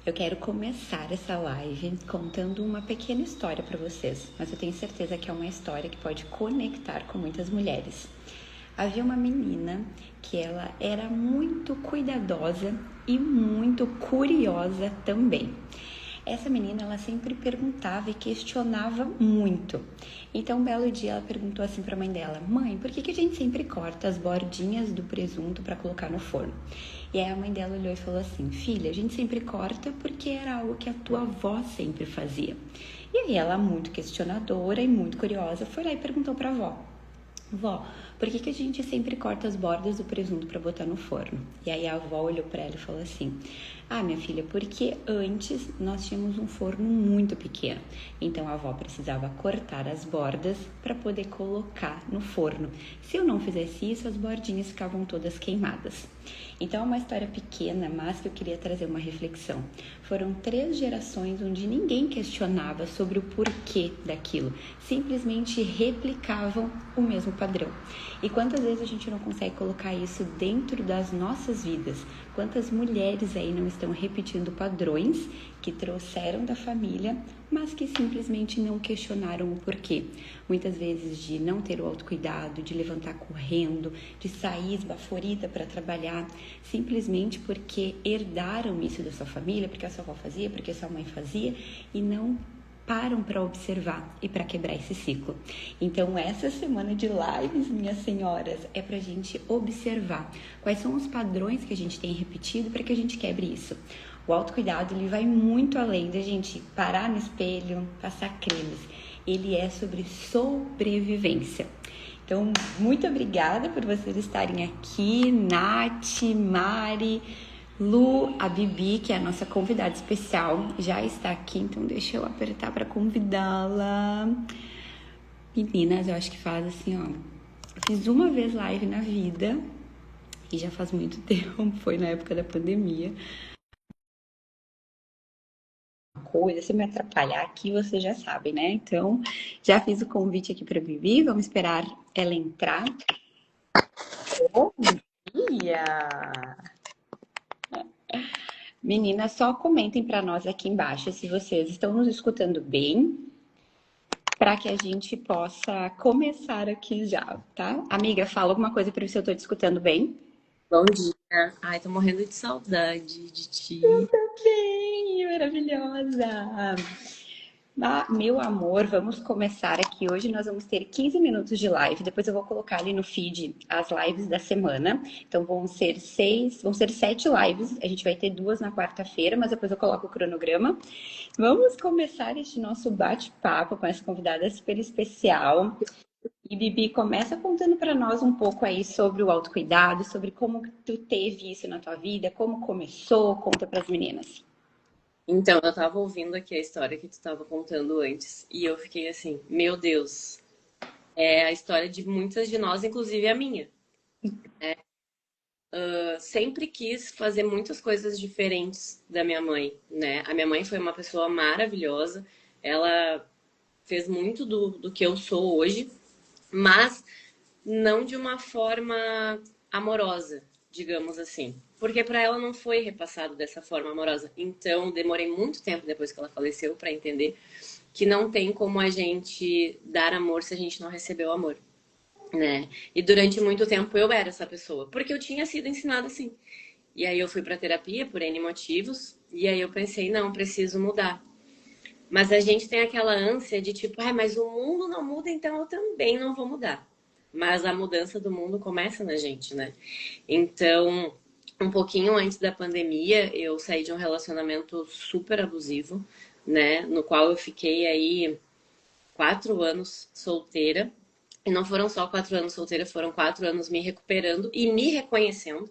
Eu quero começar essa live contando uma pequena história para vocês, mas eu tenho certeza que é uma história que pode conectar com muitas mulheres. Havia uma menina que ela era muito cuidadosa e muito curiosa também. Essa menina, ela sempre perguntava e questionava muito. Então, um belo dia, ela perguntou assim para a mãe dela: Mãe, por que a gente sempre corta as bordinhas do presunto para colocar no forno? E aí a mãe dela olhou e falou assim: Filha, a gente sempre corta porque era algo que a tua avó sempre fazia. E aí ela, muito questionadora e muito curiosa, foi lá e perguntou para a avó: Vó, por que a gente sempre corta as bordas do presunto para botar no forno? E aí a avó olhou para ela e falou assim: Ah, minha filha, porque antes nós tínhamos um forno muito pequeno. Então a avó precisava cortar as bordas para poder colocar no forno. Se eu não fizesse isso, as bordinhas ficavam todas queimadas. Então é uma história pequena, mas que eu queria trazer uma reflexão. Foram 3 gerações onde ninguém questionava sobre o porquê daquilo, simplesmente replicavam o mesmo padrão. E quantas vezes a gente não consegue colocar isso dentro das nossas vidas? Quantas mulheres aí não estão repetindo padrões que trouxeram da família, mas que simplesmente não questionaram o porquê? Muitas vezes de não ter o autocuidado, de levantar correndo, de sair esbaforida para trabalhar, simplesmente porque herdaram isso da sua família, porque a sua avó fazia, porque a sua mãe fazia, e não param para observar e para quebrar esse ciclo. Então, essa semana de lives, minhas senhoras, é para a gente observar quais são os padrões que a gente tem repetido para que a gente quebre isso. O autocuidado, ele vai muito além da gente parar no espelho, passar cremes. Ele é sobre sobrevivência. Então, muito obrigada por vocês estarem aqui, Nath, Mari, Lu, a Bibi, que é a nossa convidada especial, já está aqui, então deixa eu apertar para convidá-la. Meninas, eu acho que faz assim, ó. Eu fiz uma vez live na vida, e já faz muito tempo, foi na época da pandemia. Coisa, se me atrapalhar aqui, vocês já sabem, né? Então, já fiz o convite aqui para Bibi, vamos esperar ela entrar. Bom dia! Meninas, só comentem para nós aqui embaixo se vocês estão nos escutando bem, para que a gente possa começar aqui já, tá? Amiga, fala alguma coisa para ver se eu tô te escutando bem. Bom dia. Ai, tô morrendo de saudade de ti. Bem, maravilhosa! Meu amor, vamos começar aqui. Hoje nós vamos ter 15 minutos de live. Depois eu vou colocar ali no feed as lives da semana. Então vão ser 7 lives. A gente vai ter 2 na quarta-feira, mas depois eu coloco o cronograma. Vamos começar este nosso bate-papo com essa convidada super especial. E Bibi, começa contando para nós um pouco aí sobre o autocuidado, sobre como tu teve isso na tua vida, como começou, conta para as meninas. Então, eu tava ouvindo aqui a história que tu tava contando antes e eu fiquei assim, meu Deus, é a história de muitas de nós, inclusive a minha. Eu sempre quis fazer muitas coisas diferentes da minha mãe, né? A minha mãe foi uma pessoa maravilhosa, ela fez muito do que eu sou hoje, mas não de uma forma amorosa, digamos assim. Porque para ela não foi repassado dessa forma amorosa. Então, demorei muito tempo depois que ela faleceu para entender que não tem como a gente dar amor se a gente não recebeu amor, né? E durante muito tempo eu era essa pessoa, porque eu tinha sido ensinada assim. E aí eu fui para terapia por N motivos, e aí eu pensei, não, preciso mudar. Mas a gente tem aquela ânsia de tipo, ah, mas o mundo não muda, então eu também não vou mudar. Mas a mudança do mundo começa na gente, né? Então, um pouquinho antes da pandemia, eu saí de um relacionamento super abusivo, né? No qual eu fiquei aí 4 anos solteira. E não foram só 4 anos solteira, foram 4 anos me recuperando e me reconhecendo,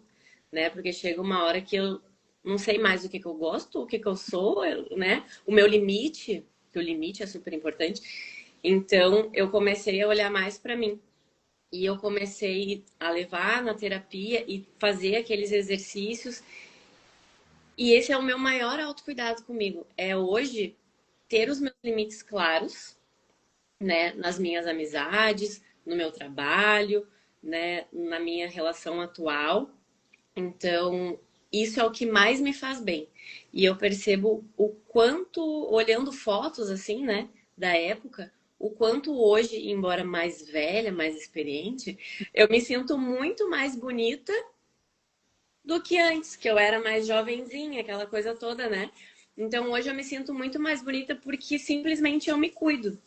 né? Porque chega uma hora que eu não sei mais o que, que eu gosto, o que, que eu sou, né? O meu limite, que o limite é super importante. Então, eu comecei a olhar mais para mim. E eu comecei a levar na terapia e fazer aqueles exercícios. E esse é o meu maior autocuidado comigo. É hoje ter os meus limites claros, né? Nas minhas amizades, no meu trabalho, né? Na minha relação atual. Então, isso é o que mais me faz bem. E eu percebo o quanto, olhando fotos assim, né, da época, o quanto hoje, embora mais velha, mais experiente, eu me sinto muito mais bonita do que antes, que eu era mais jovenzinha, aquela coisa toda, né? Então, hoje eu me sinto muito mais bonita porque simplesmente eu me cuido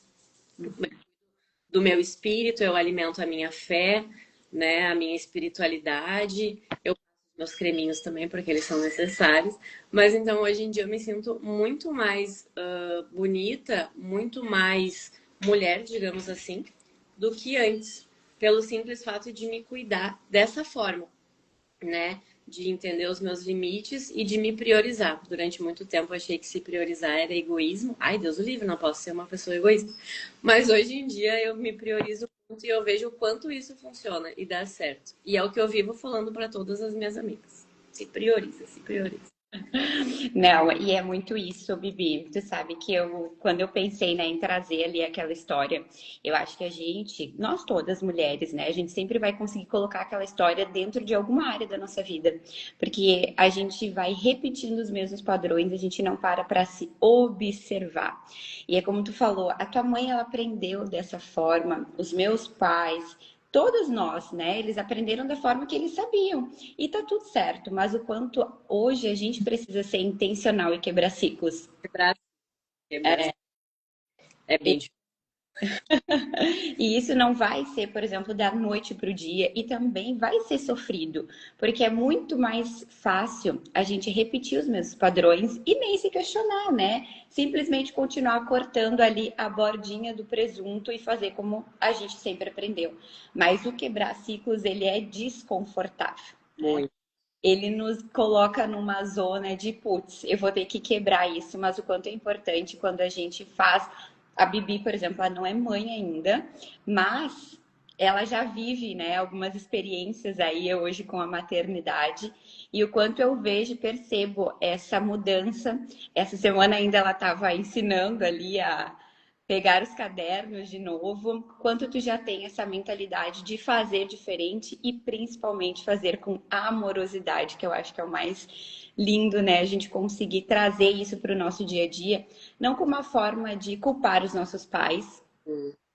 do meu espírito, eu alimento a minha fé, né, a minha espiritualidade. Eu faço meus creminhos também, porque eles são necessários. Mas então hoje em dia eu me sinto muito mais bonita, muito mais mulher, digamos assim, do que antes. Pelo simples fato de me cuidar dessa forma, né? De entender os meus limites e de me priorizar. Durante muito tempo eu achei que se priorizar era egoísmo. Ai, Deus o livre, não posso ser uma pessoa egoísta. Mas hoje em dia eu me priorizo muito e eu vejo o quanto isso funciona e dá certo. E é o que eu vivo falando para todas as minhas amigas. Se prioriza, se prioriza. Não, e é muito isso, Bibi. Tu sabe que quando eu pensei, né, em trazer ali aquela história, eu acho que a gente, nós todas mulheres, né, a gente sempre vai conseguir colocar aquela história dentro de alguma área da nossa vida, porque a gente vai repetindo os mesmos padrões, a gente não para se observar. E é como tu falou, a tua mãe ela aprendeu dessa forma, os meus pais, todos nós, né? Eles aprenderam da forma que eles sabiam. E tá tudo certo, mas o quanto hoje a gente precisa ser intencional e quebrar ciclos. Quebrar, quebrar é bem difícil. E isso não vai ser, por exemplo, da noite para o dia e também vai ser sofrido, porque é muito mais fácil a gente repetir os mesmos padrões e nem se questionar, né? Simplesmente continuar cortando ali a bordinha do presunto e fazer como a gente sempre aprendeu. Mas o quebrar ciclos, ele é desconfortável, né? Muito. Ele nos coloca numa zona de, putz, eu vou ter que quebrar isso, mas o quanto é importante quando a gente faz. A Bibi, por exemplo, ela não é mãe ainda, mas ela já vive, né, algumas experiências aí hoje com a maternidade e o quanto eu vejo e percebo essa mudança. Essa semana ainda ela estava ensinando ali a pegar os cadernos de novo, quanto tu já tem essa mentalidade de fazer diferente e principalmente fazer com amorosidade, que eu acho que é o mais lindo, né? A gente conseguir trazer isso para o nosso dia a dia, não como uma forma de culpar os nossos pais,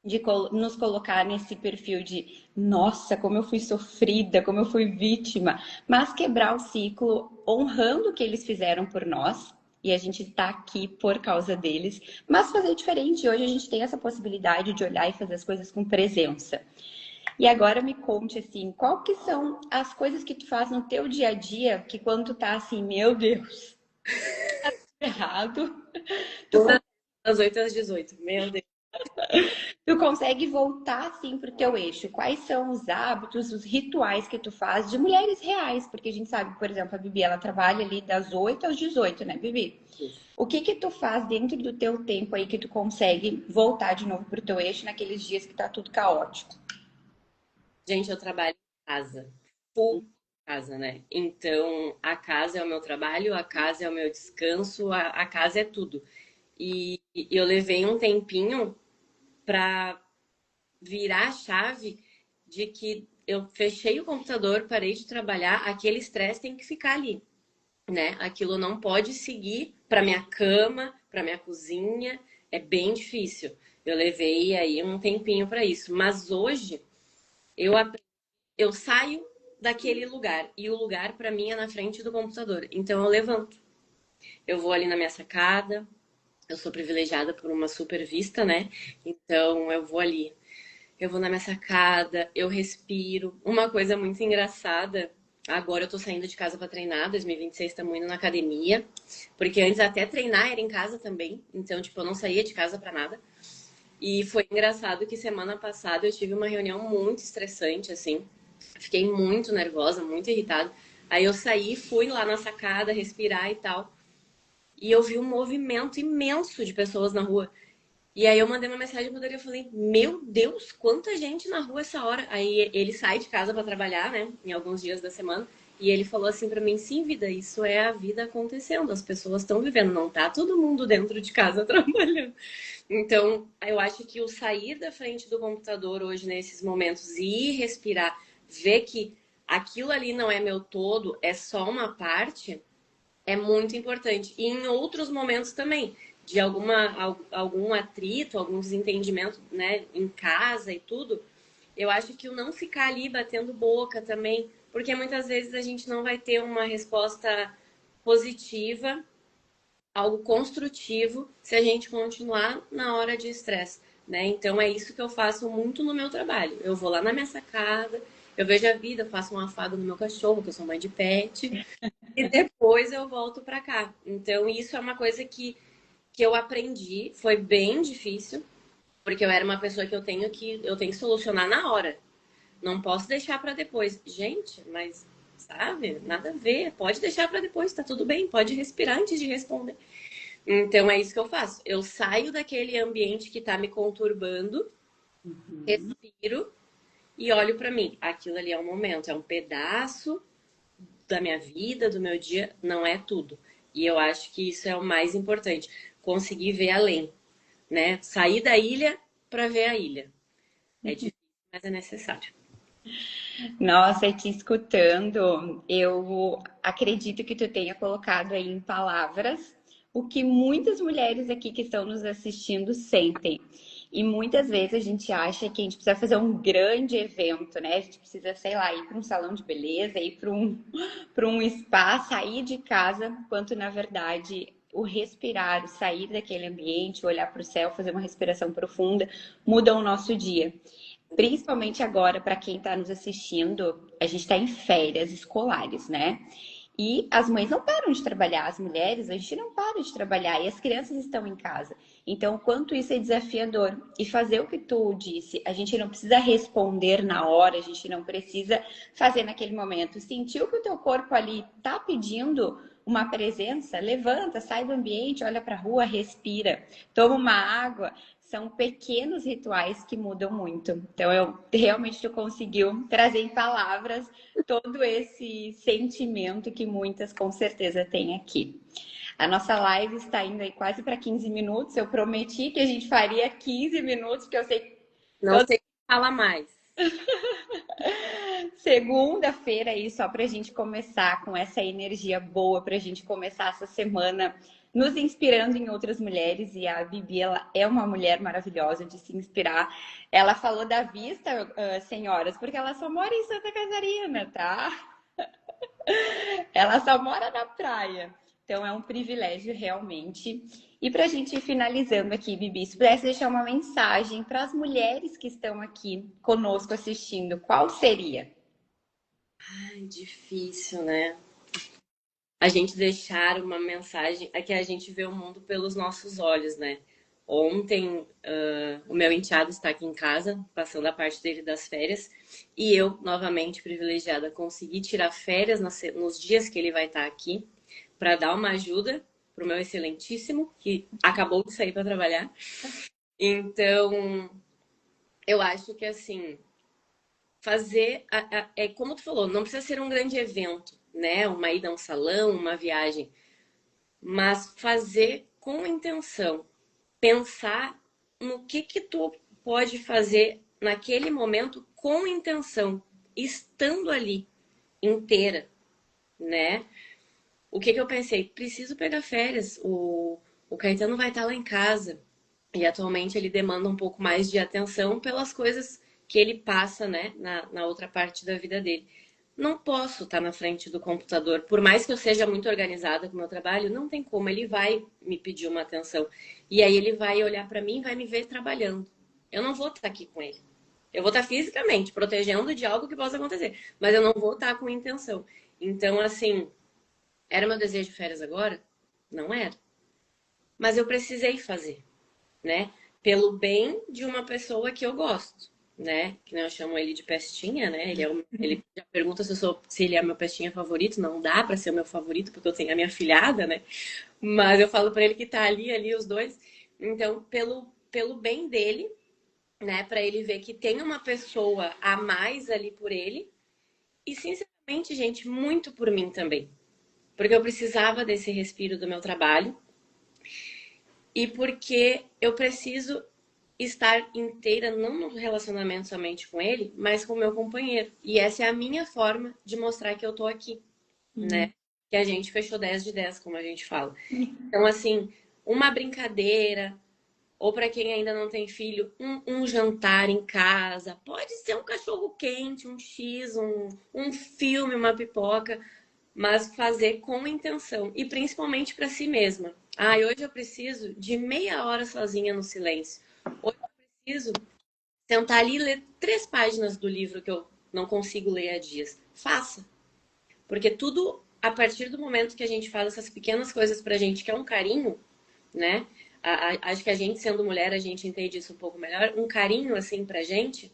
de nos colocar nesse perfil de nossa, como eu fui sofrida, como eu fui vítima, mas quebrar o ciclo honrando o que eles fizeram por nós. E a gente está aqui por causa deles, mas fazer diferente. Hoje a gente tem essa possibilidade de olhar e fazer as coisas com presença. E agora me conte assim, qual que são as coisas que tu faz no teu dia a dia que quando tu tá assim, meu Deus, errado, tu Das 8 às 18. Meu Deus. Tu consegue voltar assim pro teu eixo? Quais são os hábitos, os rituais que tu faz de mulheres reais? Porque a gente sabe, por exemplo, a Bibi, ela trabalha ali das 8 às 18, né, Bibi? O que que tu faz dentro do teu tempo aí que tu consegue voltar de novo pro teu eixo naqueles dias que tá tudo caótico? Gente, eu trabalho em casa. Full casa, né? Então, a casa é o meu trabalho, a casa é o meu descanso, a casa é tudo. E eu levei um tempinho pra virar a chave de que eu fechei o computador, parei de trabalhar, aquele estresse tem que ficar ali, né? Aquilo não pode seguir para minha cama, para minha cozinha, é bem difícil. Eu levei aí um tempinho para isso, mas hoje eu eu saio daquele lugar e o lugar para mim é na frente do computador. Então eu levanto, eu vou ali na minha sacada. Eu sou privilegiada por uma super vista, né? Então eu vou ali, eu vou na minha sacada, eu respiro. Uma coisa muito engraçada, agora eu tô saindo de casa para treinar, 2026 estamos indo na academia, porque antes até treinar era em casa também, então tipo, eu não saía de casa para nada. E foi engraçado que semana passada eu tive uma reunião muito estressante assim. Fiquei muito nervosa, muito irritada. Aí eu saí, fui lá na sacada respirar e tal. E eu vi um movimento imenso de pessoas na rua. E aí eu mandei uma mensagem pro Rodrigo e falei, meu Deus, quanta gente na rua essa hora. Aí ele sai de casa para trabalhar, né, em alguns dias da semana. E ele falou assim para mim, sim, vida, isso é a vida acontecendo. As pessoas estão vivendo, não tá todo mundo dentro de casa trabalhando. Então, eu acho que o sair da frente do computador hoje, nesses momentos, e ir respirar, ver que aquilo ali não é meu todo, é só uma parte, é muito importante. E em outros momentos também, de algum atrito, algum desentendimento, né, em casa e tudo, eu acho que o não ficar ali batendo boca também, porque muitas vezes a gente não vai ter uma resposta positiva, algo construtivo, se a gente continuar na hora de estresse, né? Então é isso que eu faço muito no meu trabalho. Eu vou lá na minha sacada, eu vejo a vida, faço um afago no meu cachorro, que eu sou mãe de pet, e depois eu volto para cá. Então isso é uma coisa que eu aprendi, foi bem difícil, porque eu era uma pessoa que eu tenho que solucionar na hora. Não posso deixar para depois. Gente, mas sabe? Nada a ver. Pode deixar para depois, tá tudo bem. Pode respirar antes de responder. Então é isso que eu faço. Eu saio daquele ambiente que tá me conturbando, respiro e olho para mim. Aquilo ali é um momento, é um pedaço da minha vida, do meu dia, não é tudo. E eu acho que isso é o mais importante, conseguir ver além, né? Sair da ilha para ver a ilha. É difícil, mas é necessário. Nossa, te escutando, eu acredito que tu tenha colocado aí em palavras o que muitas mulheres aqui que estão nos assistindo sentem. E muitas vezes a gente acha que a gente precisa fazer um grande evento, né? A gente precisa, sei lá, ir para um salão de beleza, ir para um spa, sair de casa, quanto na verdade o respirar, sair daquele ambiente, olhar para o céu, fazer uma respiração profunda, muda o nosso dia. Principalmente agora, para quem está nos assistindo, a gente está em férias escolares, né? E as mães não param de trabalhar, as mulheres, a gente não para de trabalhar e as crianças estão em casa. Então, o quanto isso é desafiador. E fazer o que tu disse, a gente não precisa responder na hora, a gente não precisa fazer naquele momento. Sentiu que o teu corpo ali tá pedindo uma presença, levanta, sai do ambiente, olha para a rua, respira, toma uma água. São pequenos rituais que mudam muito. Então, eu realmente tu conseguiu trazer em palavras todo esse sentimento que muitas com certeza têm aqui. A nossa live está indo aí quase para 15 minutos. Eu prometi que a gente faria 15 minutos, porque eu sei que Não sei falar mais. segunda-feira aí, só para a gente começar com essa energia boa, para a gente começar essa semana nos inspirando em outras mulheres. E a Bibi, ela é uma mulher maravilhosa de se inspirar. Ela falou da vista, senhoras, porque ela só mora em Santa Catarina, tá? Ela só mora na praia. Então é um privilégio realmente. E para a gente ir finalizando aqui, Bibi, se pudesse deixar uma mensagem para as mulheres que estão aqui conosco assistindo, qual seria? Ai, difícil, né? A gente deixar uma mensagem. É que a gente vê o mundo pelos nossos olhos, né? Ontem, o meu enteado está aqui em casa, passando a parte dele das férias, e eu, novamente privilegiada, consegui tirar férias nos dias que ele vai estar aqui, para dar uma ajuda para o meu excelentíssimo, que acabou de sair para trabalhar. Então, eu acho que assim, é como tu falou, não precisa ser um grande evento, né? Uma ida a um salão, uma viagem, mas fazer com intenção, pensar no que tu pode fazer naquele momento com intenção, estando ali inteira, né? O que eu pensei? Preciso pegar férias. O Caetano vai estar lá em casa. E atualmente ele demanda um pouco mais de atenção pelas coisas que ele passa, né, na outra parte da vida dele. Não posso estar na frente do computador. Por mais que eu seja muito organizada com o meu trabalho, não tem como. Ele vai me pedir uma atenção. E aí ele vai olhar para mim e vai me ver trabalhando. Eu não vou estar aqui com ele. Eu vou estar fisicamente protegendo de algo que possa acontecer. Mas eu não vou estar com intenção. Então, assim, era meu desejo de férias agora? Não era. Mas eu precisei fazer, né? Pelo bem de uma pessoa que eu gosto, né? Que eu chamo ele de pestinha, né? Ele já pergunta se ele é meu pestinha favorito. Não dá pra ser o meu favorito porque eu tenho a minha filhada, né? Mas eu falo pra ele que tá ali os dois. Então, pelo bem dele, né? Pra ele ver que tem uma pessoa a mais ali por ele. E, sinceramente, gente, muito por mim também. Porque eu precisava desse respiro do meu trabalho e porque eu preciso estar inteira, não no relacionamento somente com ele, mas com o meu companheiro. E essa é a minha forma de mostrar que eu tô aqui, né? Que a gente fechou 10 de 10, como a gente fala. Então, assim, uma brincadeira, ou para quem ainda não tem filho, um jantar em casa. Pode ser um cachorro quente, um X, um filme, uma pipoca, mas fazer com intenção. E principalmente para si mesma. Ah, hoje eu preciso de meia hora sozinha no silêncio. Hoje eu preciso sentar ali e ler 3 páginas do livro que eu não consigo ler há dias. Faça. Porque tudo, a partir do momento que a gente faz essas pequenas coisas pra gente, que é um carinho, né? Acho que a gente, sendo mulher, a gente entende isso um pouco melhor. Um carinho, assim, pra gente,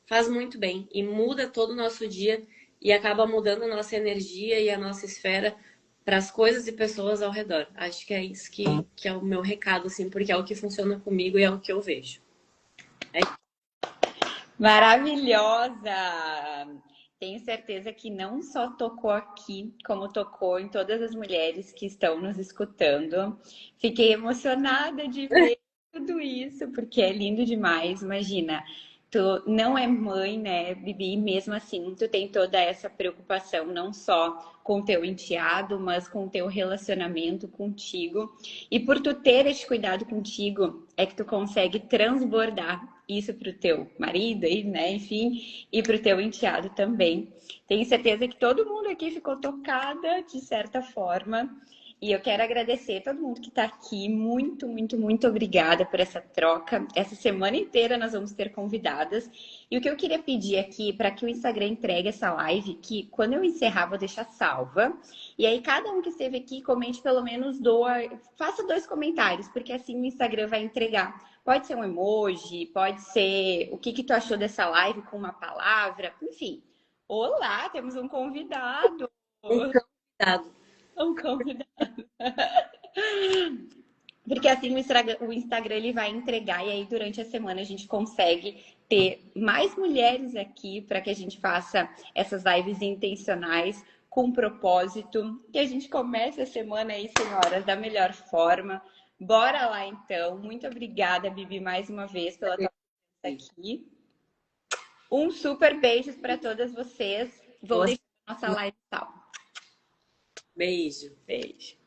faz muito bem e muda todo o nosso dia e acaba mudando a nossa energia e a nossa esfera para as coisas e pessoas ao redor. Acho que é isso que é o meu recado, assim, porque é o que funciona comigo e é o que eu vejo. Maravilhosa! Tenho certeza que não só tocou aqui, como tocou em todas as mulheres que estão nos escutando. Fiquei emocionada de ver tudo isso, porque é lindo demais. Imagina, tu não é mãe, né, Bibi? Mesmo assim, tu tem toda essa preocupação, não só com o teu enteado, mas com o teu relacionamento contigo. E por tu ter esse cuidado contigo, é que tu consegue transbordar isso para o teu marido, né? Enfim, e para o teu enteado também. Tenho certeza que todo mundo aqui ficou tocada de certa forma. E eu quero agradecer a todo mundo que está aqui. Muito, muito, muito obrigada por essa troca. Essa semana inteira nós vamos ter convidadas. E o que eu queria pedir aqui para que o Instagram entregue essa live, que quando eu encerrar, vou deixar salva. E aí, cada um que esteve aqui, comente pelo menos faça 2 comentários, porque assim o Instagram vai entregar. Pode ser um emoji, pode ser o que tu achou dessa live com uma palavra, enfim. Olá, temos um convidado. Um cuidado. Um convidado. Porque assim o Instagram ele vai entregar e aí durante a semana a gente consegue ter mais mulheres aqui para que a gente faça essas lives intencionais com propósito. Que a gente comece a semana aí, senhoras, da melhor forma. Bora lá então. Muito obrigada, Bibi, mais uma vez pela tua presença aqui. Um super beijo para todas vocês. Vou deixar a nossa live tal. Beijo. Beijo.